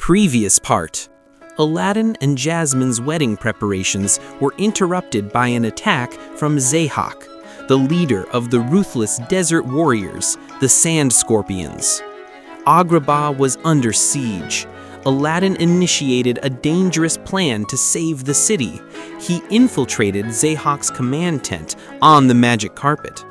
Previous part. Aladdin and Jasmine's wedding preparations were interrupted by an attack from Zahak, the leader of the ruthless desert warriors, the Sand Scorpions. Agrabah was under siege. Aladdin initiated a dangerous plan to save the city. He infiltrated Zahak's command tent on the magic carpet.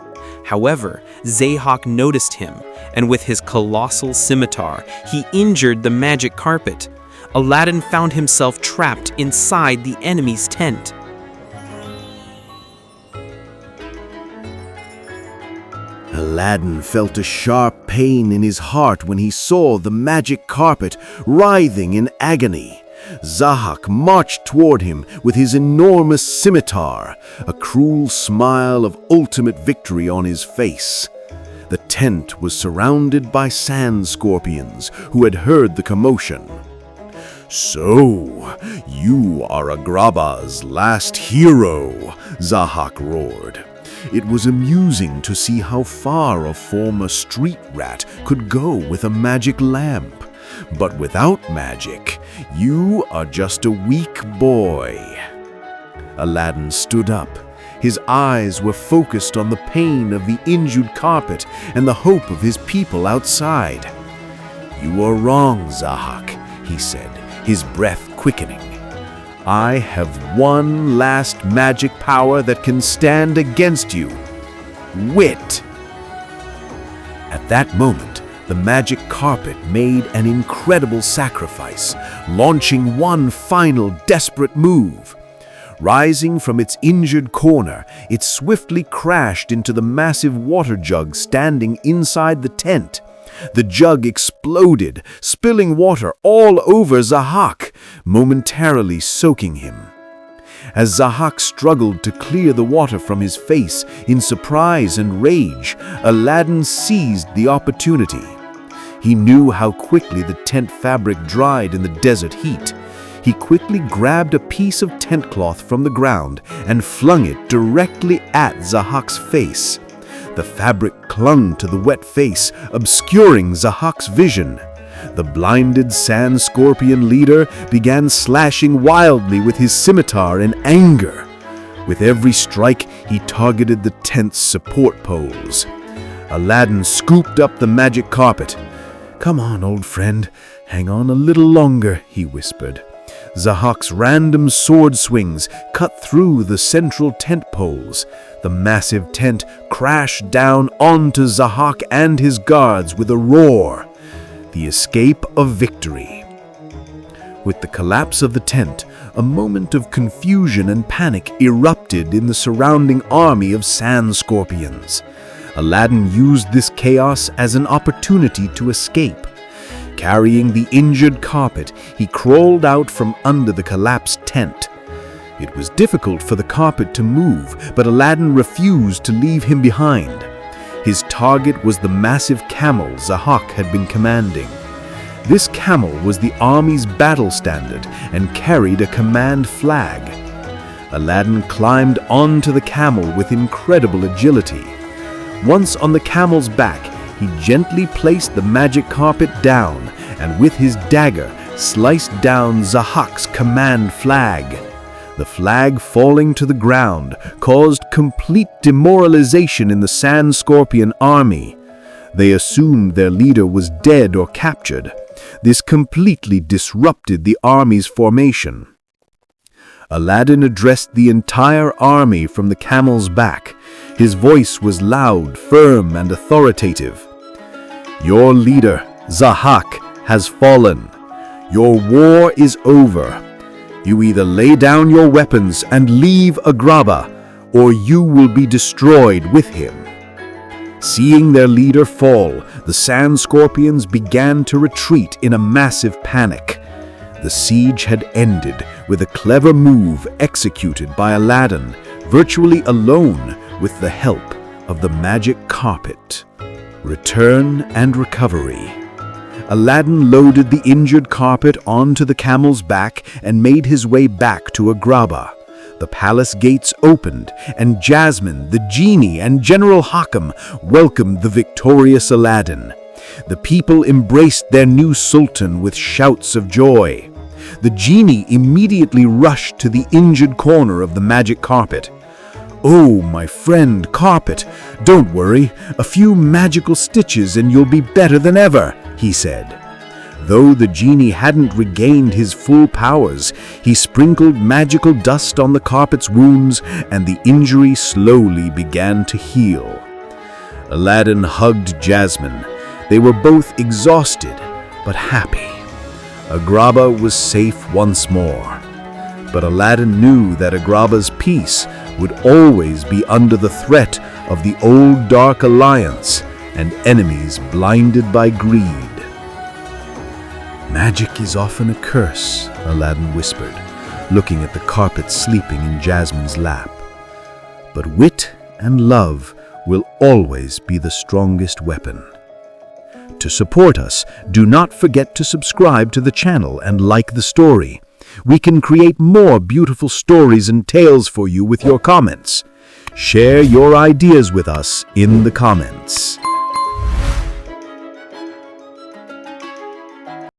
However, Zahak noticed him, and with his colossal scimitar, he injured the magic carpet. Aladdin found himself trapped inside the enemy's tent. Aladdin felt a sharp pain in his heart when he saw the magic carpet writhing in agony. Zahak marched toward him with his enormous scimitar, a cruel smile of ultimate victory on his face. The tent was surrounded by sand scorpions who had heard the commotion. "So, you are Agrabah's last hero," Zahak roared. It was amusing to see how far a former street rat could go with a magic lamp. But without magic, you are just a weak boy. Aladdin stood up. His eyes were focused on the pain of the injured carpet and the hope of his people outside. "You are wrong, Zahak," he said, his breath quickening. "I have one last magic power that can stand against you. Wit!" At that moment, the magic carpet made an incredible sacrifice, launching one final desperate move. Rising from its injured corner, it swiftly crashed into the massive water jug standing inside the tent. The jug exploded, spilling water all over Zahak, momentarily soaking him. As Zahak struggled to clear the water from his face in surprise and rage, Aladdin seized the opportunity. He knew how quickly the tent fabric dried in the desert heat. He quickly grabbed a piece of tent cloth from the ground and flung it directly at Zahak's face. The fabric clung to the wet face, obscuring Zahak's vision. The blinded sand scorpion leader began slashing wildly with his scimitar in anger. With every strike, he targeted the tent's support poles. Aladdin scooped up the magic carpet. "Come on, old friend, hang on a little longer," he whispered. Zahak's random sword swings cut through the central tent poles. The massive tent crashed down onto Zahak and his guards with a roar. The escape of victory. With the collapse of the tent, a moment of confusion and panic erupted in the surrounding army of sand scorpions. Aladdin used this chaos as an opportunity to escape. Carrying the injured carpet, he crawled out from under the collapsed tent. It was difficult for the carpet to move, but Aladdin refused to leave him behind. His target was the massive camel Zahak had been commanding. This camel was the army's battle standard and carried a command flag. Aladdin climbed onto the camel with incredible agility. Once on the camel's back, he gently placed the magic carpet down and with his dagger sliced down Zahak's command flag. The flag falling to the ground caused complete demoralization in the sand scorpion army. They assumed their leader was dead or captured. This completely disrupted the army's formation. Aladdin addressed the entire army from the camel's back. His voice was loud, firm, and authoritative. "Your leader, Zahak, has fallen. Your war is over. You either lay down your weapons and leave Agrabah, or you will be destroyed with him." Seeing their leader fall, the sand scorpions began to retreat in a massive panic. The siege had ended with a clever move executed by Aladdin, virtually alone with the help of the magic carpet. Return and recovery. Aladdin loaded the injured carpet onto the camel's back and made his way back to Agrabah. The palace gates opened, and Jasmine, the genie, and General Hakam welcomed the victorious Aladdin. The people embraced their new sultan with shouts of joy. The genie immediately rushed to the injured corner of the magic carpet. "Oh, my friend Carpet, don't worry. A few magical stitches and you'll be better than ever," he said. Though the genie hadn't regained his full powers, he sprinkled magical dust on the carpet's wounds, and the injury slowly began to heal. Aladdin hugged Jasmine. They were both exhausted, but happy. Agrabah was safe once more. But Aladdin knew that Agrabah's peace would always be under the threat of the old dark alliance and enemies blinded by greed. "Magic is often a curse," Aladdin whispered, looking at the carpet sleeping in Jasmine's lap. "But wit and love will always be the strongest weapon." To support us, do not forget to subscribe to the channel and like the story. We can create more beautiful stories and tales for you with your comments. Share your ideas with us in the comments.